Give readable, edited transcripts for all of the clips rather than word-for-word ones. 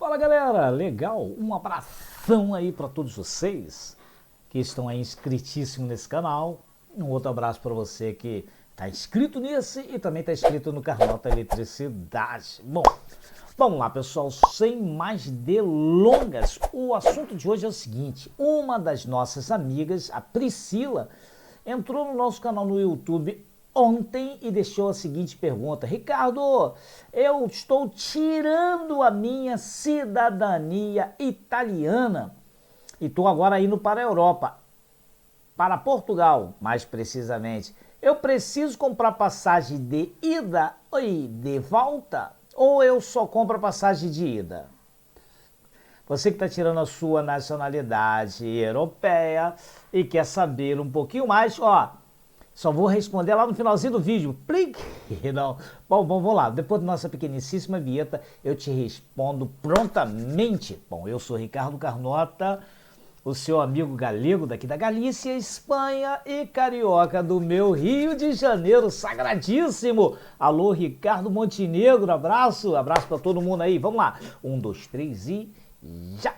Fala galera, legal? Um abração aí para todos vocês que estão aí inscritíssimos nesse canal. Um outro abraço para você que está inscrito nesse e também está inscrito no Carlota Eletricidade. Bom, vamos lá pessoal, sem mais delongas, o assunto de hoje é o seguinte: uma das nossas amigas, a Priscila, entrou no nosso canal no YouTube ontem e deixou a seguinte pergunta: Ricardo, eu estou tirando a minha cidadania italiana e estou agora indo para a Europa, para Portugal, mais precisamente. Eu preciso comprar passagem de ida e de volta ou eu só compro a passagem de ida? Você que está tirando a sua nacionalidade europeia e quer saber um pouquinho mais, ó, só vou responder lá no finalzinho do vídeo. Não. Bom, vamos lá. Depois da nossa pequeníssima vinheta, eu te respondo prontamente. Bom, eu sou Ricardo Carnota, o seu amigo galego daqui da Galícia, Espanha e carioca do meu Rio de Janeiro, sagradíssimo. Alô, Ricardo Montenegro, abraço para todo mundo aí. Vamos lá. 1, 2, 3 e já!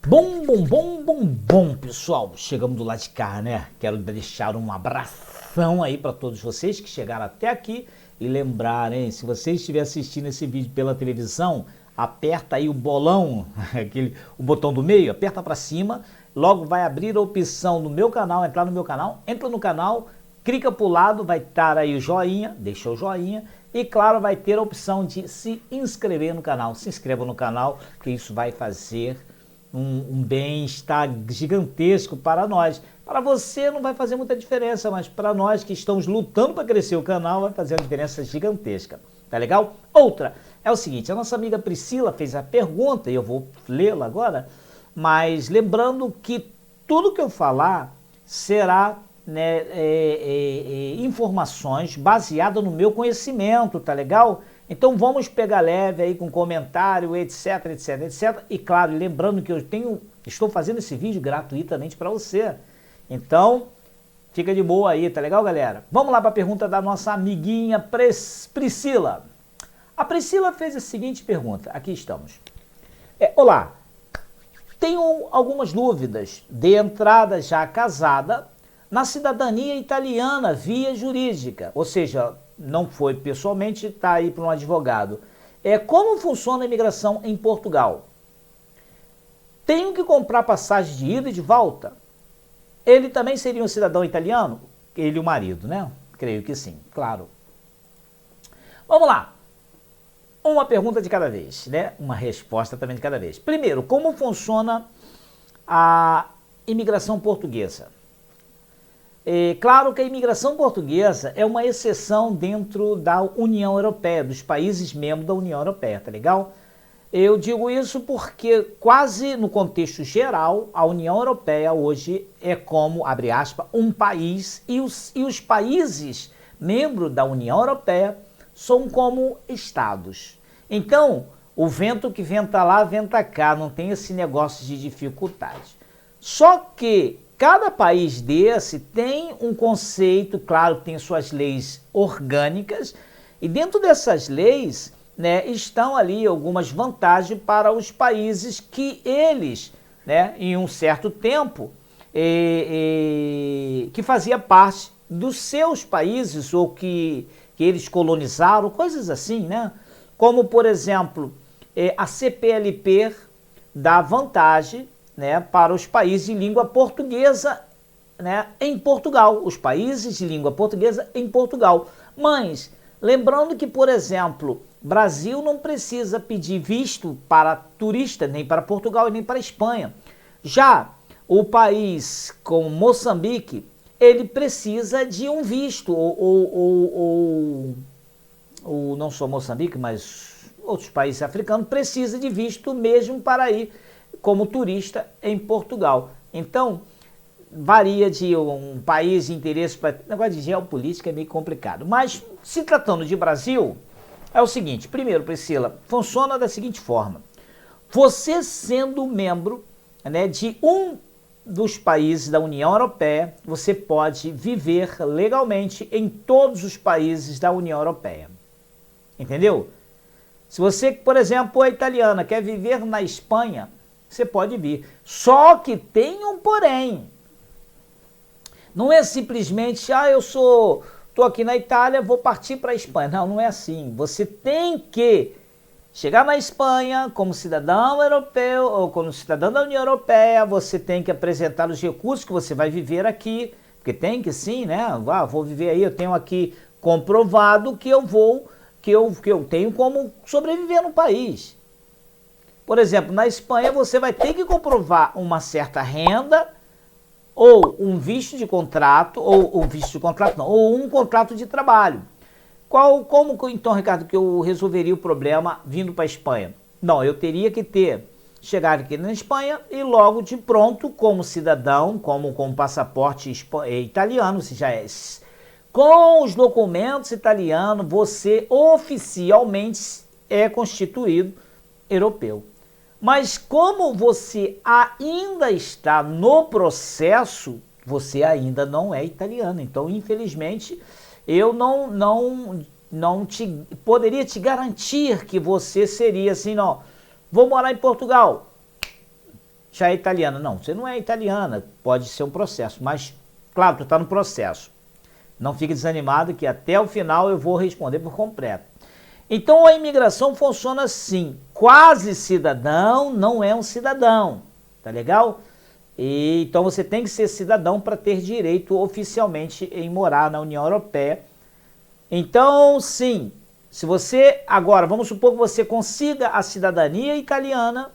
Bom, pessoal, chegamos do lado de cá, né? Quero deixar um abração aí para todos vocês que chegaram até aqui e lembrarem, se você estiver assistindo esse vídeo pela televisão, aperta aí o bolão, o botão do meio, aperta para cima, logo vai abrir a opção no meu canal, entrar no meu canal, entra no canal, clica para o lado, vai estar aí o joinha, deixa o joinha e claro, vai ter a opção de se inscrever no canal. Se inscreva no canal, que isso vai fazer um bem-estar gigantesco para nós. Para você não vai fazer muita diferença, mas para nós que estamos lutando para crescer o canal, vai fazer uma diferença gigantesca. Tá legal? Outra, é o seguinte, a nossa amiga Priscila fez a pergunta, e eu vou lê-la agora, mas lembrando que tudo que eu falar será, né, informações baseadas no meu conhecimento, tá legal? Então vamos pegar leve aí com comentário, etc. E claro, lembrando que estou fazendo esse vídeo gratuitamente para você. Então, fica de boa aí, tá legal, galera? Vamos lá para a pergunta da nossa amiguinha Priscila. A Priscila fez a seguinte pergunta, aqui estamos. Olá, tenho algumas dúvidas de entrada já casada na cidadania italiana via jurídica, ou seja, não foi pessoalmente, está aí para um advogado. Como funciona a imigração em Portugal? Tenho que comprar passagem de ida e de volta? Ele também seria um cidadão italiano? Ele e o marido, né? Creio que sim, claro. Vamos lá. Uma pergunta de cada vez, né? Uma resposta também de cada vez. Primeiro, como funciona a imigração portuguesa? Claro que a imigração portuguesa é uma exceção dentro da União Europeia, dos países membros da União Europeia, tá legal? Eu digo isso porque quase no contexto geral, a União Europeia hoje é como, abre aspas, um país e os países membros da União Europeia são como estados. Então, o vento que venta lá, venta cá, não tem esse negócio de dificuldade. Só que cada país desse tem um conceito, claro, tem suas leis orgânicas, e dentro dessas leis, né, estão ali algumas vantagens para os países que eles, né, em um certo tempo, que fazia parte dos seus países, ou que eles colonizaram, coisas assim, né? Como, por exemplo, a CPLP dá vantagem, né, para os países de língua portuguesa, né, em Portugal, os países de língua portuguesa em Portugal. Mas, lembrando que, por exemplo, Brasil não precisa pedir visto para turista, nem para Portugal e nem para Espanha. Já o país como Moçambique, ele precisa de um visto, ou não só Moçambique, mas outros países africanos precisam de visto mesmo para ir como turista em Portugal. Então, varia de um país de interesse para... Negócio de geopolítica é meio complicado. Mas, se tratando de Brasil, é o seguinte. Primeiro, Priscila, funciona da seguinte forma. Você sendo membro, né, de um dos países da União Europeia, você pode viver legalmente em todos os países da União Europeia. Entendeu? Se você, por exemplo, é italiana, quer viver na Espanha, você pode vir. Só que tem um porém. Não é simplesmente, eu estou aqui na Itália, vou partir para a Espanha. Não, não é assim. Você tem que chegar na Espanha como cidadão europeu ou como cidadão da União Europeia, você tem que apresentar os recursos que você vai viver aqui, porque tem que sim, né? Vou viver aí, eu tenho aqui comprovado que eu tenho como sobreviver no país. Por exemplo, na Espanha você vai ter que comprovar uma certa renda ou um visto de contrato, ou um contrato de trabalho. Como então, Ricardo, que eu resolveria o problema vindo para a Espanha? Não, eu teria que chegar aqui na Espanha e logo de pronto, como cidadão, com passaporte italiano, se já é, com os documentos italianos, você oficialmente é constituído europeu. Mas como você ainda está no processo, você ainda não é italiano. Então, infelizmente, eu poderia te garantir que você seria assim, não, vou morar em Portugal, já é italiana. Não, você não é italiana, pode ser um processo, mas, claro, tu está no processo. Não fique desanimado que até o final eu vou responder por completo. Então a imigração funciona assim, quase cidadão não é um cidadão, tá legal? Então você tem que ser cidadão para ter direito oficialmente em morar na União Europeia. Então sim, se você, agora vamos supor que você consiga a cidadania italiana,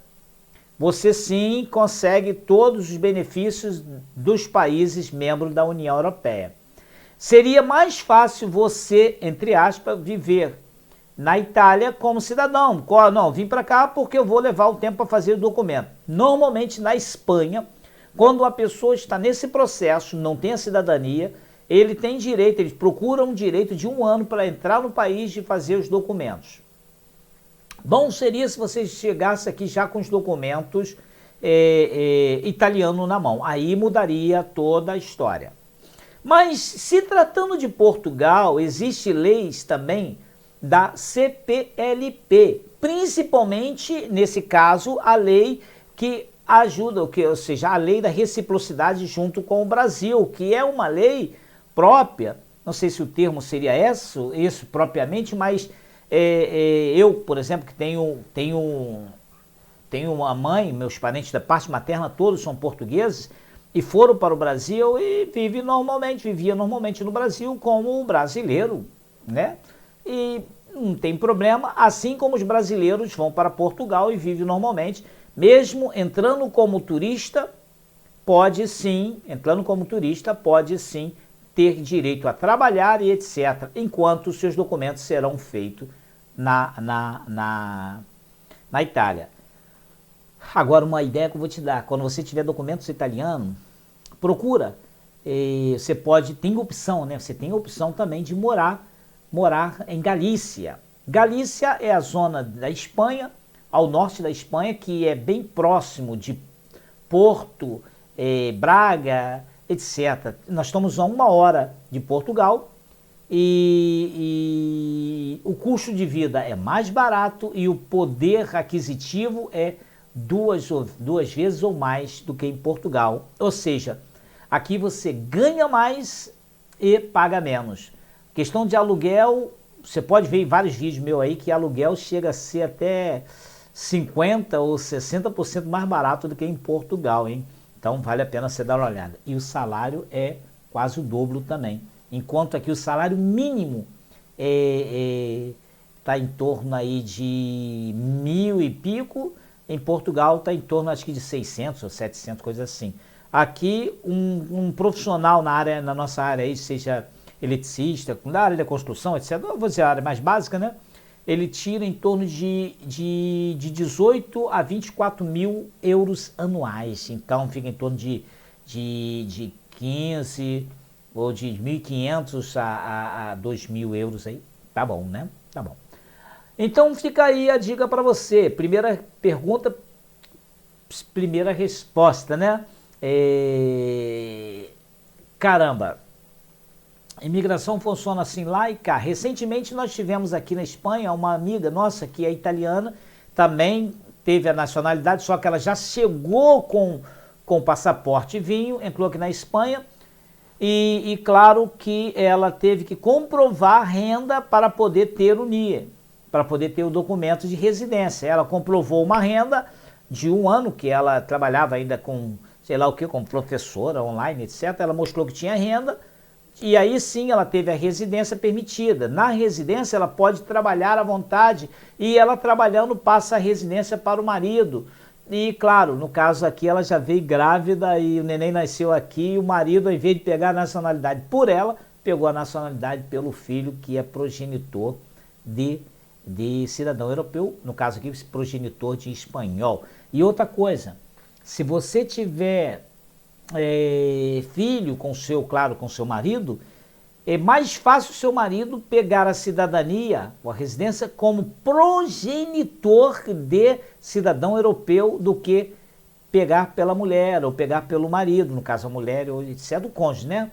você sim consegue todos os benefícios dos países membros da União Europeia. Seria mais fácil você, entre aspas, viver na Itália como cidadão. Não, vim para cá porque eu vou levar o tempo para fazer o documento. Normalmente na Espanha, quando a pessoa está nesse processo, não tem a cidadania, ele tem direito, eles procuram um direito de 1 ano para entrar no país e fazer os documentos. Bom seria se você chegasse aqui já com os documentos italianos na mão. Aí mudaria toda a história. Mas se tratando de Portugal, existem leis também da CPLP, principalmente, nesse caso, a lei que ajuda, ou seja, a lei da reciprocidade junto com o Brasil, que é uma lei própria, não sei se o termo seria isso propriamente, mas eu, por exemplo, que tenho uma mãe, meus parentes da parte materna todos são portugueses, e foram para o Brasil e vivia normalmente no Brasil como brasileiro, né? E não tem problema, assim como os brasileiros vão para Portugal e vivem normalmente, mesmo entrando como turista, pode sim ter direito a trabalhar e etc., enquanto os seus documentos serão feitos na Itália. Agora, uma ideia que eu vou te dar, quando você tiver documentos italianos, procura, tem opção, né? Você tem a opção também de morar em Galícia. Galícia é a zona da Espanha, ao norte da Espanha, que é bem próximo de Porto, Braga, etc. Nós estamos a 1 hora de Portugal e o custo de vida é mais barato e o poder aquisitivo é duas vezes ou mais do que em Portugal. Ou seja, aqui você ganha mais e paga menos. Questão de aluguel, você pode ver em vários vídeos meus aí que aluguel chega a ser até 50% ou 60% mais barato do que em Portugal, hein? Então vale a pena você dar uma olhada. E o salário é quase o dobro também. Enquanto aqui o salário mínimo está em torno aí de 1.000 e pico, em Portugal está em torno acho que de 600 ou 700, coisa assim. Aqui um profissional na nossa área aí, seja eletricista, na área da construção, etc., eu vou dizer a área mais básica, né? Ele tira em torno de 18 a 24 mil euros anuais. Então fica em torno de 15 ou de 1.500 a 2.000 euros aí. Tá bom, né? Tá bom. Então fica aí a dica para você. Primeira pergunta, primeira resposta, né? Caramba, imigração funciona assim lá e cá. Recentemente nós tivemos aqui na Espanha uma amiga nossa que é italiana, também teve a nacionalidade, só que ela já chegou com passaporte e vinho, entrou aqui na Espanha e claro que ela teve que comprovar renda para poder ter o NIE, para poder ter o documento de residência. Ela comprovou uma renda de 1 ano, que ela trabalhava ainda com, sei lá o que, como professora online, etc. Ela mostrou que tinha renda e aí sim ela teve a residência permitida. Na residência ela pode trabalhar à vontade e ela trabalhando passa a residência para o marido. E claro, no caso aqui ela já veio grávida e o neném nasceu aqui e o marido, ao invés de pegar a nacionalidade por ela, pegou a nacionalidade pelo filho que é progenitor de cidadão europeu, no caso aqui progenitor de espanhol. E outra coisa, se você tiver filho com seu, claro, com seu marido, é mais fácil o seu marido pegar a cidadania ou a residência como progenitor de cidadão europeu do que pegar pela mulher ou pegar pelo marido, no caso a mulher ou etc, do cônjuge, né?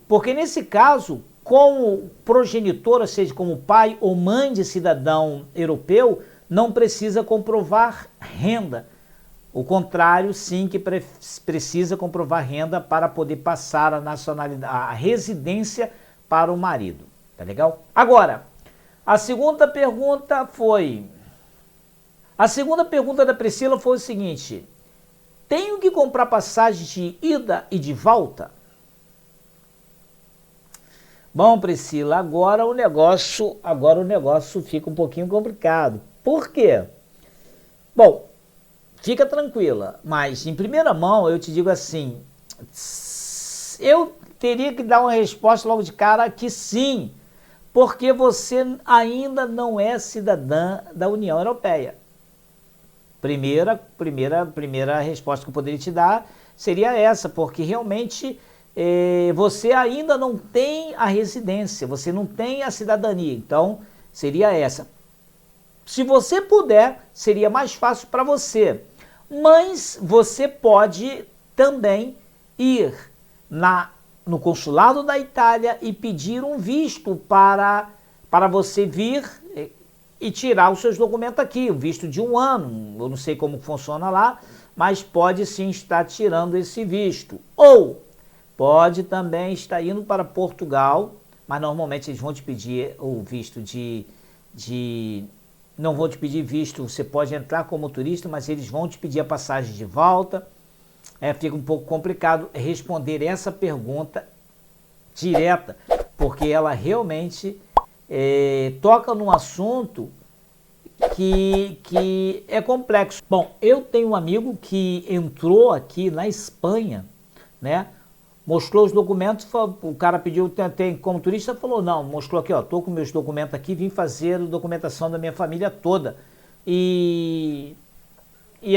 Porque nesse caso, como progenitor, ou seja, como pai ou mãe de cidadão europeu, não precisa comprovar renda. O contrário, sim, que precisa comprovar renda para poder passar a nacionalidade, a residência para o marido. Tá legal? Agora, a segunda pergunta da Priscila foi o seguinte: tenho que comprar passagem de ida e de volta? Bom, Priscila, agora o negócio fica um pouquinho complicado. Por quê? Bom, fica tranquila, mas em primeira mão eu te digo assim, eu teria que dar uma resposta logo de cara que sim, porque você ainda não é cidadã da União Europeia. Primeira resposta que eu poderia te dar seria essa, porque realmente você ainda não tem a residência, você não tem a cidadania, então seria essa. Se você puder, seria mais fácil para você, mas você pode também ir no consulado da Itália e pedir um visto para você vir e tirar os seus documentos aqui, um visto de 1 ano, eu não sei como funciona lá, mas pode sim estar tirando esse visto. Ou pode também estar indo para Portugal, mas normalmente eles vão te pedir o visto não vão te pedir visto, você pode entrar como turista, mas eles vão te pedir a passagem de volta. Fica um pouco complicado responder essa pergunta direta, porque ela realmente toca num assunto que é complexo. Bom, eu tenho um amigo que entrou aqui na Espanha, né? Mostrou os documentos, o cara pediu, tem como turista, falou, não, mostrou aqui, ó, tô com meus documentos aqui, vim fazer a documentação da minha família toda. E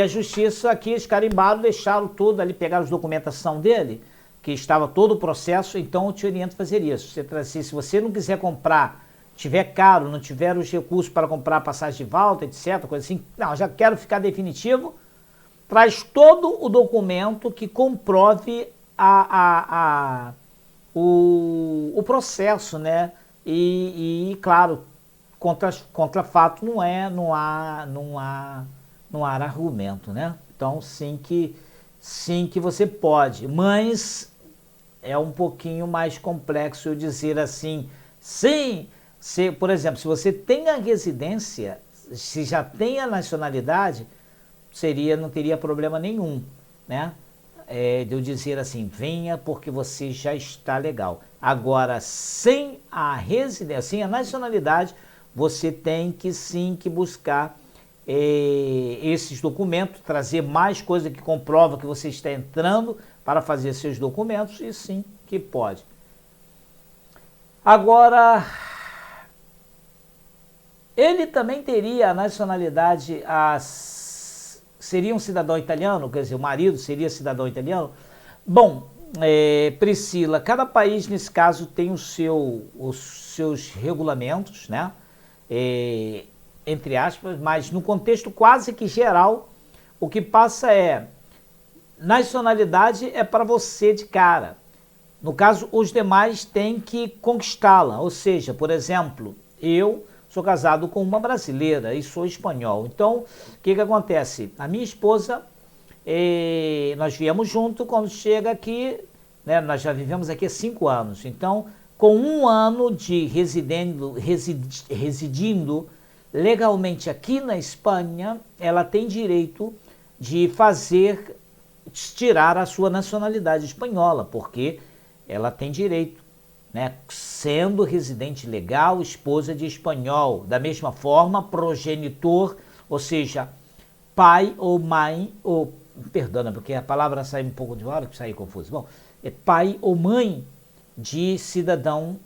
a justiça aqui, eles carimbaram, deixaram tudo ali, pegaram a documentação dele, que estava todo o processo, então eu te oriento a fazer isso. Se você não quiser comprar, tiver caro, não tiver os recursos para comprar passagem de volta, etc, coisa assim, não, já quero ficar definitivo, traz todo o documento que comprove o processo, né? E claro, contra fato não há argumento, né? Então sim que você pode, mas é um pouquinho mais complexo eu dizer assim, sim, por exemplo, se você tem a residência, se já tem a nacionalidade, não teria problema nenhum, né? De eu dizer assim, venha porque você já está legal. Agora, sem a residência, sem a nacionalidade, você tem que sim que buscar esses documentos, trazer mais coisa que comprova que você está entrando para fazer seus documentos, e sim que pode. Agora, ele também teria a nacionalidade, seria um cidadão italiano, quer dizer, o marido seria cidadão italiano? Bom, Priscila, cada país nesse caso tem os seus regulamentos, né? Entre aspas, mas no contexto quase que geral, o que passa nacionalidade é para você de cara. No caso, os demais têm que conquistá-la. Ou seja, por exemplo, eu sou casado com uma brasileira e sou espanhol. Então, o que acontece? A minha esposa, nós viemos junto. Quando chega aqui, né, nós já vivemos aqui há 5 anos. Então, com 1 ano de residindo legalmente aqui na Espanha, ela tem direito de tirar a sua nacionalidade espanhola, porque ela tem direito, né, sendo residente legal, esposa de espanhol. Da mesma forma, progenitor, ou seja, pai ou mãe, ou, perdona, porque a palavra sai um pouco de hora, que sai confuso. Bom, é pai ou mãe de cidadão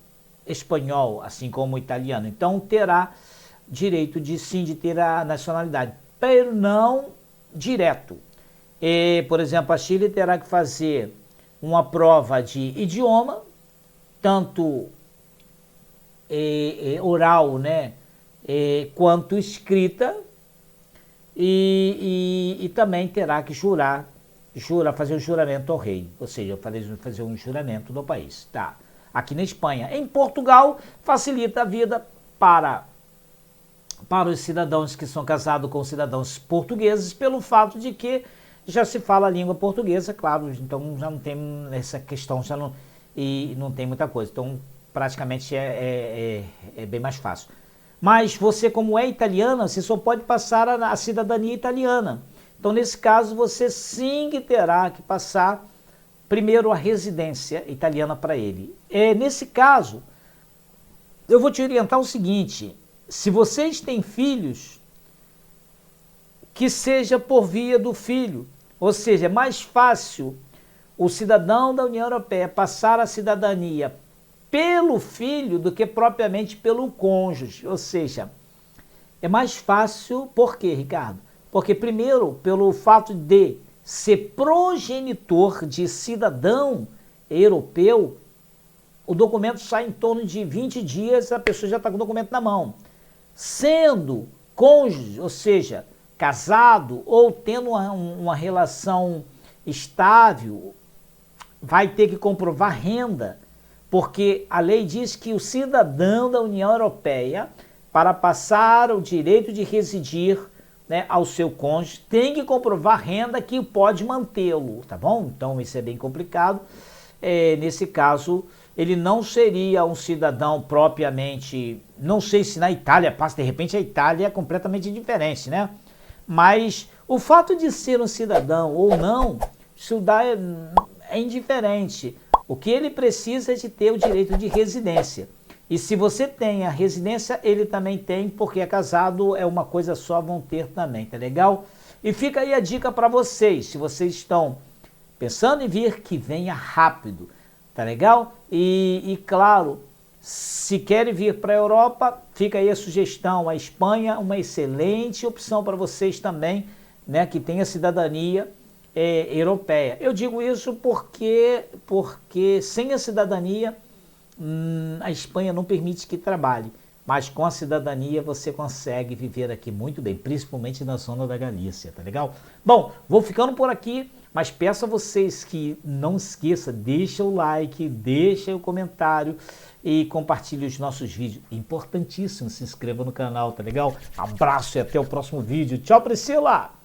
espanhol, assim como italiano. Então, terá direito de ter a nacionalidade, mas não direto. Por exemplo, a Chile terá que fazer uma prova de idioma, tanto oral, né, quanto escrita, e também terá que fazer um juramento ao rei, ou seja, fazer um juramento no país, tá? Aqui na Espanha. Em Portugal, facilita a vida para os cidadãos que são casados com cidadãos portugueses, pelo fato de que já se fala a língua portuguesa, claro, então já não tem essa questão, e não tem muita coisa, então praticamente é bem mais fácil. Mas você, como é italiana, você só pode passar a cidadania italiana. Então, nesse caso, você sim que terá que passar primeiro a residência italiana para ele. Nesse caso, eu vou te orientar o seguinte: se vocês têm filhos, que seja por via do filho. Ou seja, é mais fácil o cidadão da União Europeia passar a cidadania pelo filho do que propriamente pelo cônjuge. Ou seja, é mais fácil, por quê, Ricardo? Porque primeiro, pelo fato de ser progenitor de cidadão europeu, o documento sai em torno de 20 dias, a pessoa já está com o documento na mão. Sendo cônjuge, ou seja, casado ou tendo uma relação estável, vai ter que comprovar renda, porque a lei diz que o cidadão da União Europeia, para passar o direito de residir, né, ao seu cônjuge, tem que comprovar renda que pode mantê-lo, tá bom? Então isso é bem complicado. Nesse caso, ele não seria um cidadão propriamente, não sei se na Itália passa, de repente a Itália é completamente diferente, né? Mas o fato de ser um cidadão ou não, isso é indiferente. O que ele precisa é de ter o direito de residência. E se você tem a residência, ele também tem, porque é casado, é uma coisa só, vão ter também, tá legal? E fica aí a dica para vocês, se vocês estão pensando em vir, que venha rápido, tá legal? E claro, se querem vir para a Europa, fica aí a sugestão, a Espanha, uma excelente opção para vocês também, né, que tem a cidadania europeia. Eu digo isso porque sem a cidadania, a Espanha não permite que trabalhe, mas com a cidadania você consegue viver aqui muito bem, principalmente na zona da Galícia, tá legal? Bom, vou ficando por aqui, mas peço a vocês que não esqueça, deixa o like, deixa o comentário e compartilhe os nossos vídeos. Importantíssimo, se inscreva no canal, tá legal? Abraço e até o próximo vídeo. Tchau, Priscila!